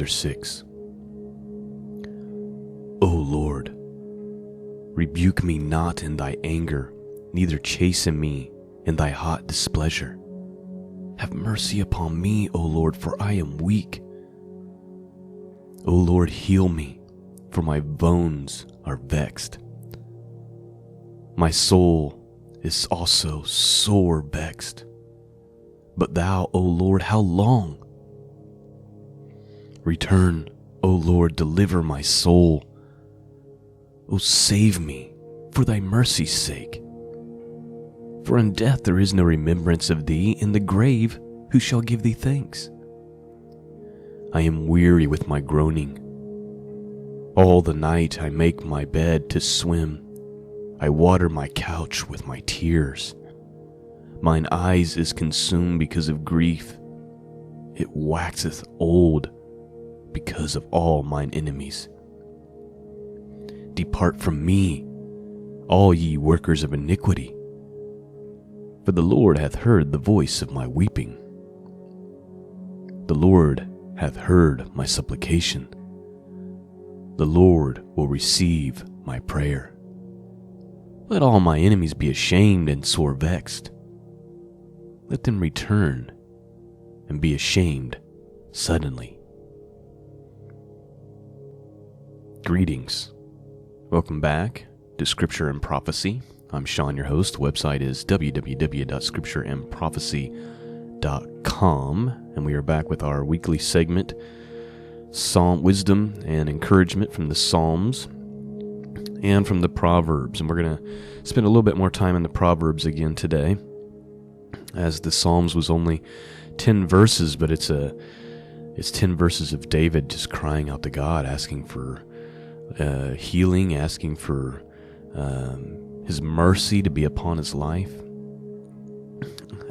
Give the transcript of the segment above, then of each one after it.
chapter 6. O Lord, rebuke me not in thy anger, neither chasten me in thy hot displeasure. Have mercy upon me, O Lord, for I am weak. O Lord, heal me, for my bones are vexed. My soul is also sore vexed. But thou, O Lord, how long? Return, O Lord, deliver my soul. O save me, for thy mercy's sake. For in death there is no remembrance of thee, in the grave who shall give thee thanks? I am weary with my groaning. All the night I make my bed to swim. I water my couch with my tears. Mine eyes is consumed because of grief. It waxeth old because of all mine enemies. Depart from me, all ye workers of iniquity, for the Lord hath heard the voice of my weeping. The Lord hath heard my supplication. The Lord will receive my prayer. Let all my enemies be ashamed and sore vexed. Let them return and be ashamed suddenly. Greetings. Welcome back to Scripture and Prophecy. I'm Sean, your host. The website is www.scriptureandprophecy.com, and we are back with our weekly segment, Psalm Wisdom and Encouragement from the Psalms and from the Proverbs. And we're going to spend a little bit more time in the Proverbs again today, as the Psalms was only 10 verses, but it's 10 verses of David just crying out to God, asking for healing, asking for his mercy to be upon his life,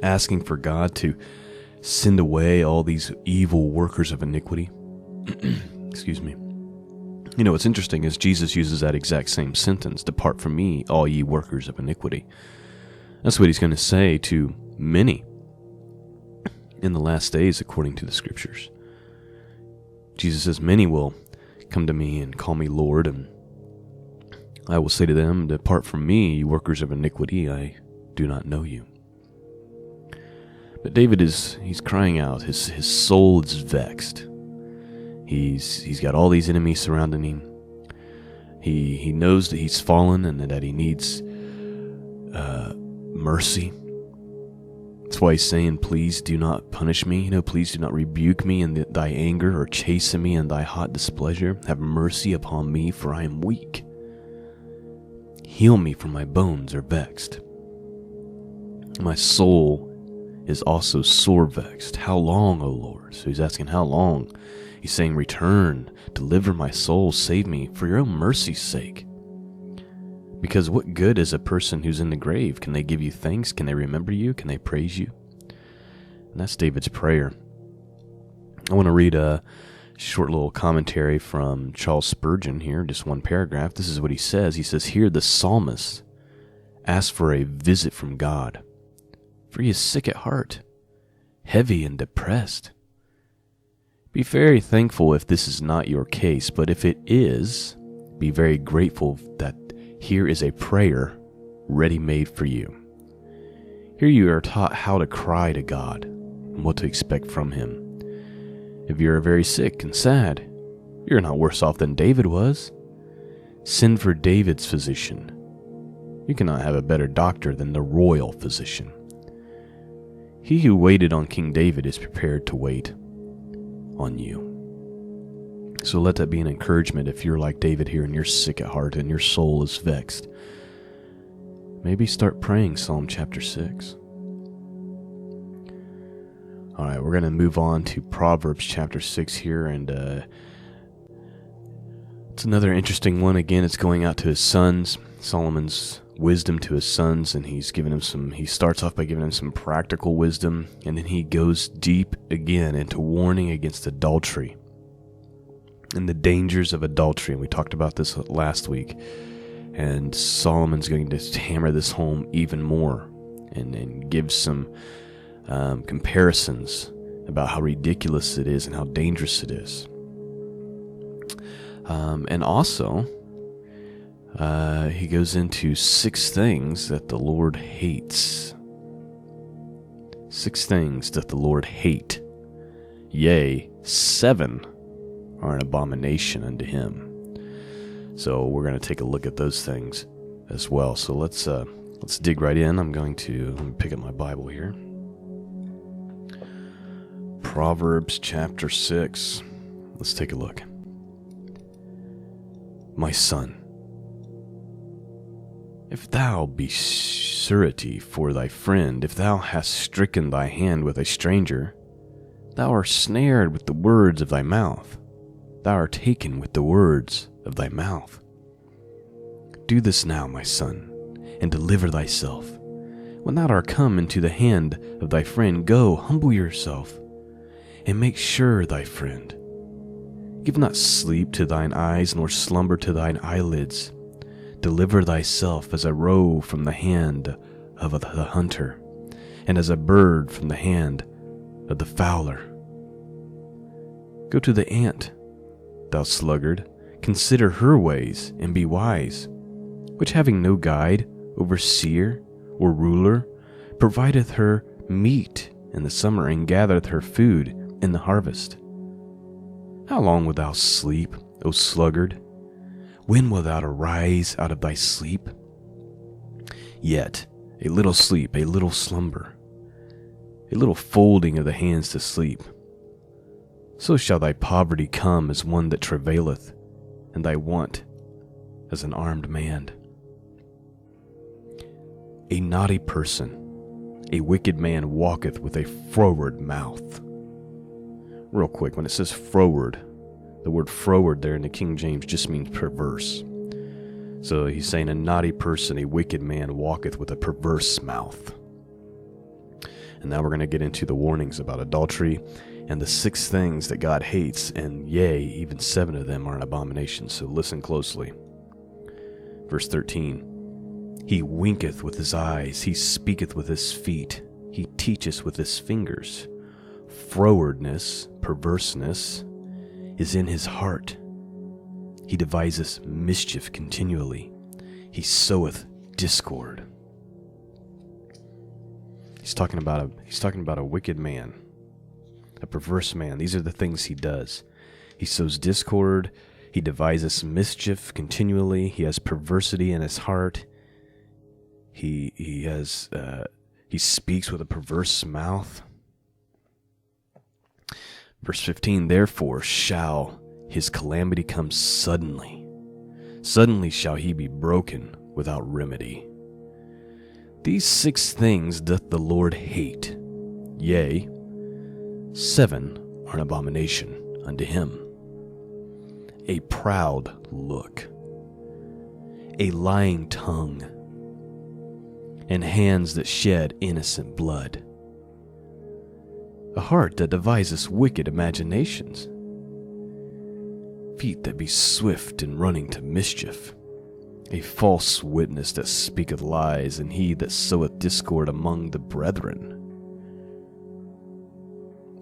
asking for God to send away all these evil workers of iniquity. Excuse me. You know, what's interesting is Jesus uses that exact same sentence, depart from me, all ye workers of iniquity. That's what he's going to say to many in the last days, according to the Scriptures. Jesus says, many will come to me and call me Lord, and I will say to them, depart from me, you workers of iniquity, I do not know you. But David he's crying out, his soul is vexed. He's got all these enemies surrounding him. He knows that he's fallen and that he needs mercy. That's why he's saying, please do not punish me. Please do not rebuke me in thy anger, or chasten me in thy hot displeasure. Have mercy upon me, for I am weak. Heal me, for my bones are vexed. My soul is also sore vexed. How long, O Lord? So he's asking, how long? He's saying, return, deliver my soul, save me, for your own mercy's sake. Because what good is a person who's in the grave? Can they give you thanks? Can they remember you? Can they praise you? And that's David's prayer. I want to read a short little commentary from Charles Spurgeon here, just one paragraph. This is what he says. He says, here the psalmist asks for a visit from God, for he is sick at heart, heavy and depressed. Be very thankful if this is not your case, but if it is, be very grateful that here is a prayer ready-made for you. Here you are taught how to cry to God and what to expect from Him. If you are very sick and sad, you're not worse off than David was. Send for David's physician. You cannot have a better doctor than the royal physician. He who waited on King David is prepared to wait on you. So let that be an encouragement if you're like David here and you're sick at heart and your soul is vexed. Maybe start praying Psalm chapter 6. All right, we're going to move on to Proverbs chapter 6 here, and it's another interesting one. Again, it's going out to his sons, Solomon's wisdom to his sons, and he starts off by giving them some practical wisdom, and then he goes deep again into warning against adultery and the dangers of adultery. And we talked about this last week, and Solomon's going to hammer this home even more and give some comparisons about how ridiculous it is and how dangerous it is. And also, he goes into 6 things that the Lord hates. 6 things that the Lord hate. Yea, 7 are an abomination unto him. So we're going to take a look at those things as well. So let's dig right in. Let me pick up my Bible here. Proverbs chapter 6. Let's take a look. My son, if thou be surety for thy friend, if thou hast stricken thy hand with a stranger, thou art snared with the words of thy mouth. Thou art taken with the words of thy mouth. Do this now, my son, and deliver thyself. When thou art come into the hand of thy friend, go, humble yourself, and make sure thy friend. Give not sleep to thine eyes, nor slumber to thine eyelids. Deliver thyself as a roe from the hand of the hunter, and as a bird from the hand of the fowler. Go to the ant, thou sluggard, consider her ways, and be wise, which having no guide, overseer, or ruler, provideth her meat in the summer, and gathereth her food in the harvest. How long wilt thou sleep, O sluggard? When wilt thou arise out of thy sleep? Yet a little sleep, a little slumber, a little folding of the hands to sleep. So shall thy poverty come as one that travaileth, and thy want as an armed man. A naughty person, a wicked man walketh with a froward mouth. Real quick, when it says froward, the word froward there in the King James just means perverse. So he's saying a naughty person, a wicked man walketh with a perverse mouth. And now we're going to get into the warnings about adultery and the 6 things that God hates, and yea, even 7 of them are an abomination. So listen closely. Verse 13. He winketh with his eyes, he speaketh with his feet, he teacheth with his fingers. Frowardness, perverseness, is in his heart. He deviseth mischief continually. He soweth discord. He's talking about a wicked man, a perverse man. These are the things he does. He sows discord. He devises mischief continually. He has perversity in his heart. He speaks with a perverse mouth. Verse 15, therefore shall his calamity come suddenly. Suddenly shall he be broken without remedy. These 6 things doth the Lord hate. Yea, 7 are an abomination unto him. A proud look, a lying tongue, and hands that shed innocent blood. A heart that deviseth wicked imaginations, feet that be swift in running to mischief, a false witness that speaketh lies, and he that soweth discord among the brethren.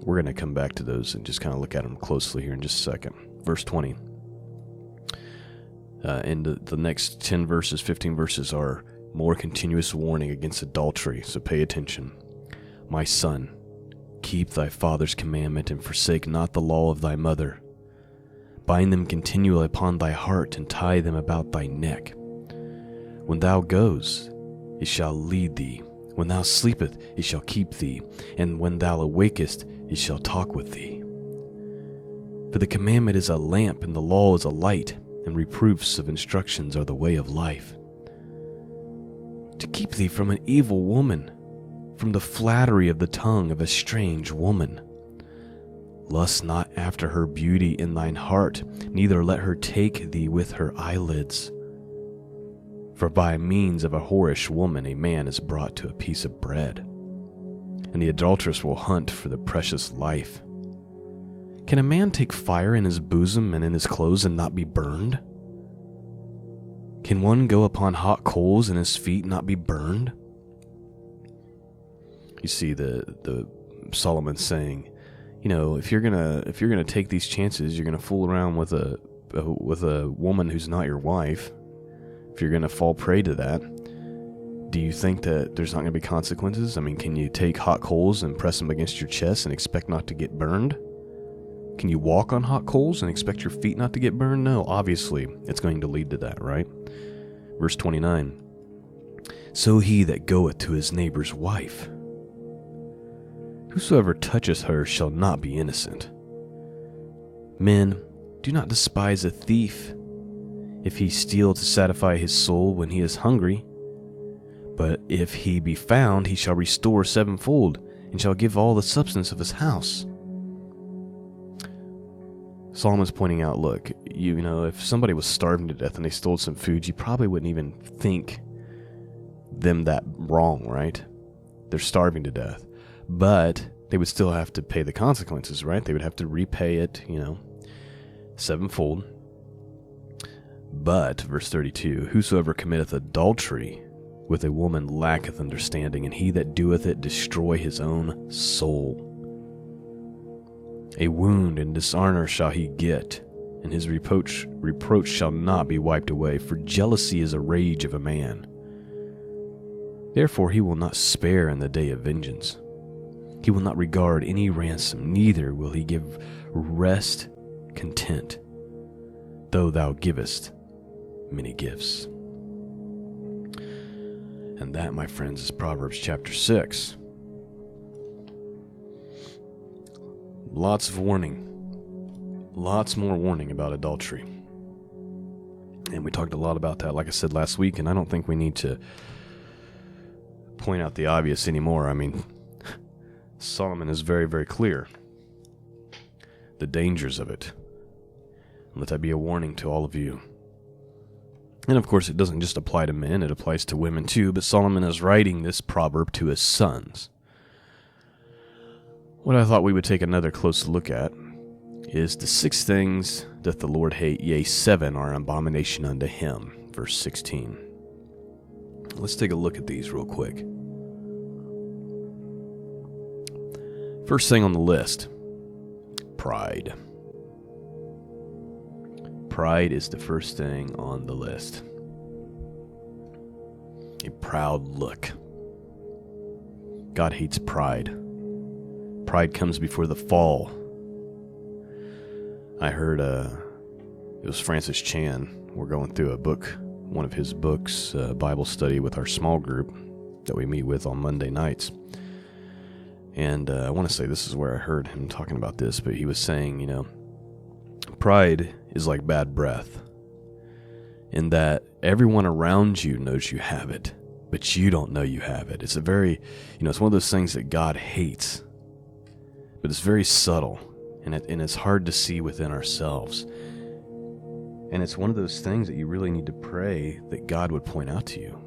We're going to come back to those and just kind of look at them closely here in just a second. Verse 20. And the next 10 verses, 15 verses are more continuous warning against adultery, so pay attention. My son, keep thy father's commandment, and forsake not the law of thy mother. Bind them continually upon thy heart, and tie them about thy neck. When thou goest, it shall lead thee. When thou sleepest, it shall keep thee. And when thou awakest, it shall talk with thee. For the commandment is a lamp, and the law is a light, and reproofs of instructions are the way of life. To keep thee from an evil woman, from the flattery of the tongue of a strange woman. Lust not after her beauty in thine heart, neither let her take thee with her eyelids. For by means of a whorish woman a man is brought to a piece of bread, and the adulteress will hunt for the precious life. Can a man take fire in his bosom and in his clothes and not be burned? Can one go upon hot coals and his feet not be burned? You see the Solomon saying, if you're gonna take these chances, you're gonna fool around with a with a woman who's not your wife, if you're going to fall prey to that, do you think that there's not going to be consequences? I mean, can you take hot coals and press them against your chest and expect not to get burned? Can you walk on hot coals and expect your feet not to get burned? No, obviously, it's going to lead to that, right? Verse 29. So he that goeth to his neighbor's wife, whosoever toucheth her shall not be innocent. Men, do not despise a thief, if he steal to satisfy his soul when he is hungry. But if he be found, he shall restore sevenfold, and shall give all the substance of his house. Solomon's pointing out, look, you know, if somebody was starving to death and they stole some food, you probably wouldn't even think them that wrong, right? They're starving to death. But they would still have to pay the consequences, right? They would have to repay it, you know, sevenfold. But, verse 32, whosoever committeth adultery with a woman lacketh understanding, and he that doeth it destroy his own soul. A wound and dishonor shall he get, and his reproach shall not be wiped away, for jealousy is a rage of a man. Therefore he will not spare in the day of vengeance. He will not regard any ransom, neither will he give rest content, though thou givest many gifts. And that, my friends, is Proverbs chapter 6. Lots of warning. Lots more warning about adultery. And we talked a lot about that, like I said last week, and I don't think we need to point out the obvious anymore. I mean, Solomon is very, very clear. The dangers of it. Let that be a warning to all of you. And of course, it doesn't just apply to men, it applies to women too, but Solomon is writing this proverb to his sons. What I thought we would take another close look at is the 6 things that the Lord hate, yea, 7 are an abomination unto him. Verse 16. Let's take a look at these real quick. First thing on the list, pride. Pride is the first thing on the list. A proud look. God hates pride. Pride comes before the fall. I heard it was Francis Chan. We're going through a book, one of his books, Bible study with our small group that we meet with on Monday nights. And I want to say this is where I heard him talking about this, but he was saying, you know, pride is like bad breath, in that everyone around you knows you have it, but you don't know you have it. It's a very, you know, it's one of those things that God hates, but it's very subtle, and it's hard to see within ourselves. And it's one of those things that you really need to pray that God would point out to you,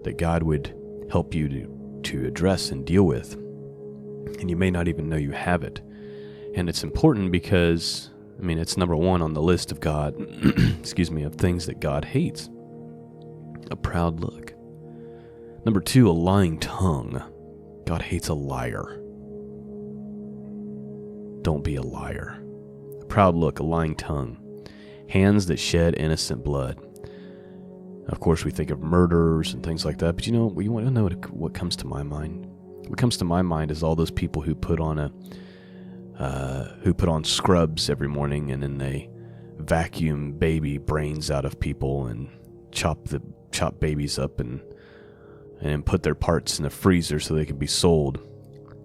that God would help you to address and deal with, and you may not even know you have it. And it's important because, I mean, it's number 1 on the list of God, of things that God hates. A proud look. Number 2, a lying tongue. God hates a liar. Don't be a liar. A proud look, a lying tongue. Hands that shed innocent blood. Of course, we think of murderers and things like that, but you know, you want to know what comes to my mind? What comes to my mind is all those people who put on scrubs every morning, and then they vacuum baby brains out of people and chop babies up and put their parts in the freezer so they can be sold.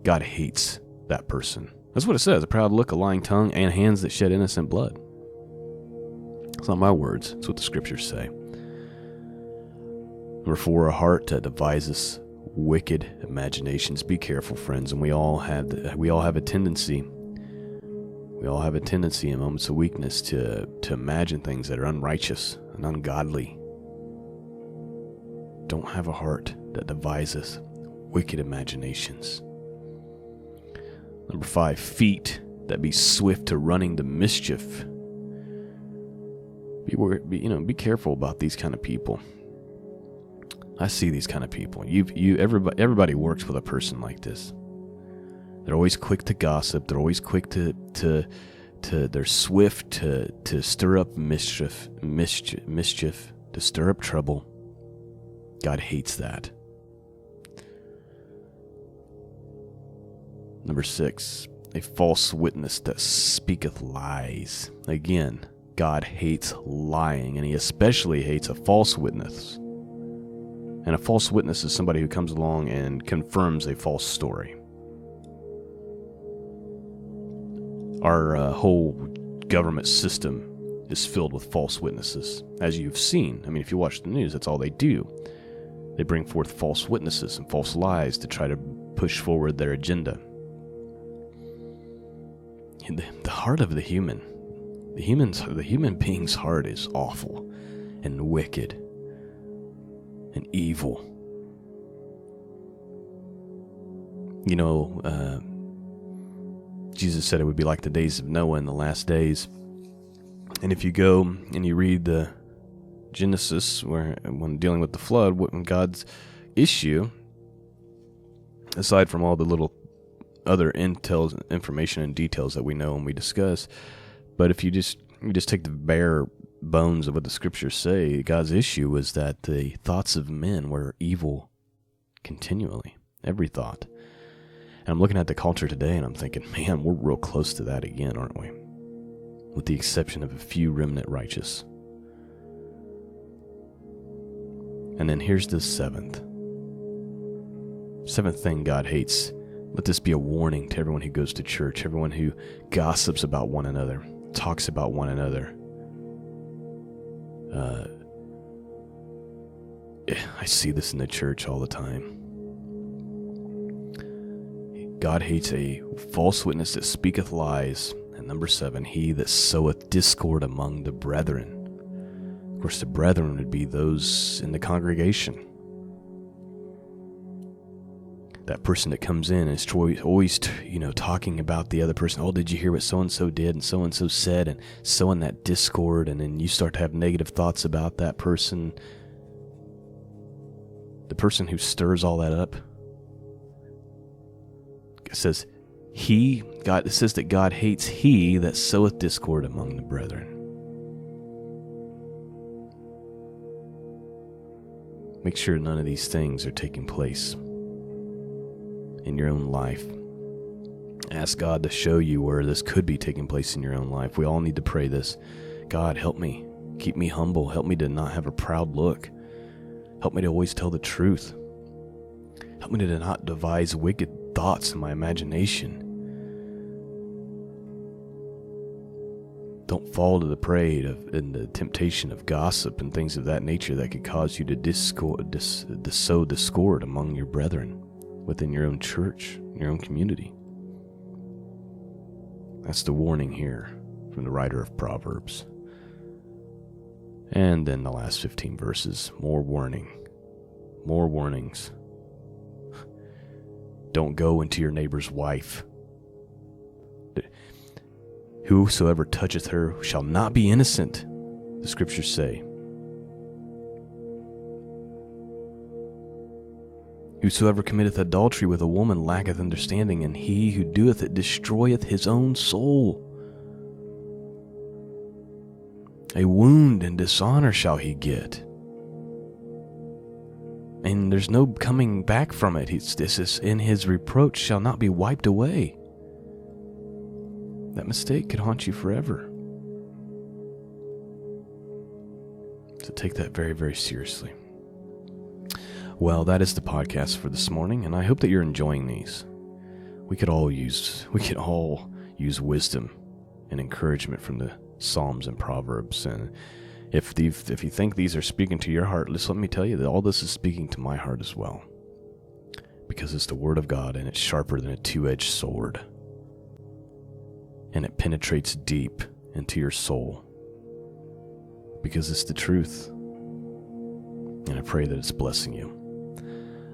God hates that person. That's what it says. A proud look, a lying tongue, and hands that shed innocent blood. It's not my words. It's what the scriptures say. Number 4, a heart that devises wicked imaginations. Be careful, friends, and we all have a tendency. We all have a tendency in moments of weakness to imagine things that are unrighteous and ungodly. Don't have a heart that devises wicked imaginations. Number 5, feet that be swift to running to mischief. Be careful about these kind of people. I see these kind of people. Everybody works with a person like this. They're always quick to gossip. They're always quick to they're swift to stir up mischief, to stir up trouble. God hates that. Number 6, a false witness that speaketh lies. Again, God hates lying, and he especially hates a false witness. And a false witness is somebody who comes along and confirms a false story. Our whole government system is filled with false witnesses, as you've seen. I mean, if you watch the news, that's all they do. They bring forth false witnesses and false lies to try to push forward their agenda. The heart of the human being's heart is awful and wicked and evil. You know, Jesus said it would be like the days of Noah in the last days. And if you go and you read the Genesis, when dealing with the flood, when God's issue, aside from all the little other information and details that we know and we discuss, but if you just take the bare bones of what the scriptures say, God's issue was that the thoughts of men were evil continually, every thought. And I'm looking at the culture today and I'm thinking, man, we're real close to that again, aren't we? With the exception of a few remnant righteous. And then here's the seventh thing God hates. Let this be a warning to everyone who goes to church, everyone who gossips about one another, talks about one another. I see this in the church all the time. God hates a false witness that speaketh lies. And number 7, he that soweth discord among the brethren. Of course, the brethren would be those in the congregation. That person that comes in and is always talking about the other person. Oh, did you hear what so-and-so did and so said, and sowing that discord, and then you start to have negative thoughts about that person. The person who stirs all that up, it says that God hates he that soweth discord among the brethren. Make sure none of these things are taking place in your own life. Ask God to show you where this could be taking place in your own life. We all need to pray this. God, help me. Keep me humble. Help me to not have a proud look. Help me to always tell the truth. Help me to not devise wicked thoughts in my imagination. Don't fall to the prey and the temptation of gossip and things of that nature that could cause you to sow discord among your brethren within your own church, your own community. That's the warning here from the writer of Proverbs. And then the last 15 verses, more warnings. Don't go into your neighbor's wife. Whosoever toucheth her shall not be innocent, the scriptures say. Whosoever committeth adultery with a woman lacketh understanding, and he who doeth it destroyeth his own soul. A wound and dishonor shall he get, and there's no coming back from it. This is in his reproach shall not be wiped away. That mistake could haunt you forever. So take that very, very seriously. Well, that is the podcast for this morning, and I hope that you're enjoying these. We could all use wisdom and encouragement from the Psalms and Proverbs. And if you think these are speaking to your heart, let me tell you that all this is speaking to my heart as well. Because it's the Word of God, and it's sharper than a two-edged sword. And it penetrates deep into your soul. Because it's the truth. And I pray that it's blessing you.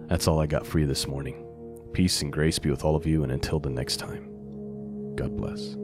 That's all I got for you this morning. Peace and grace be with all of you, and until the next time, God bless.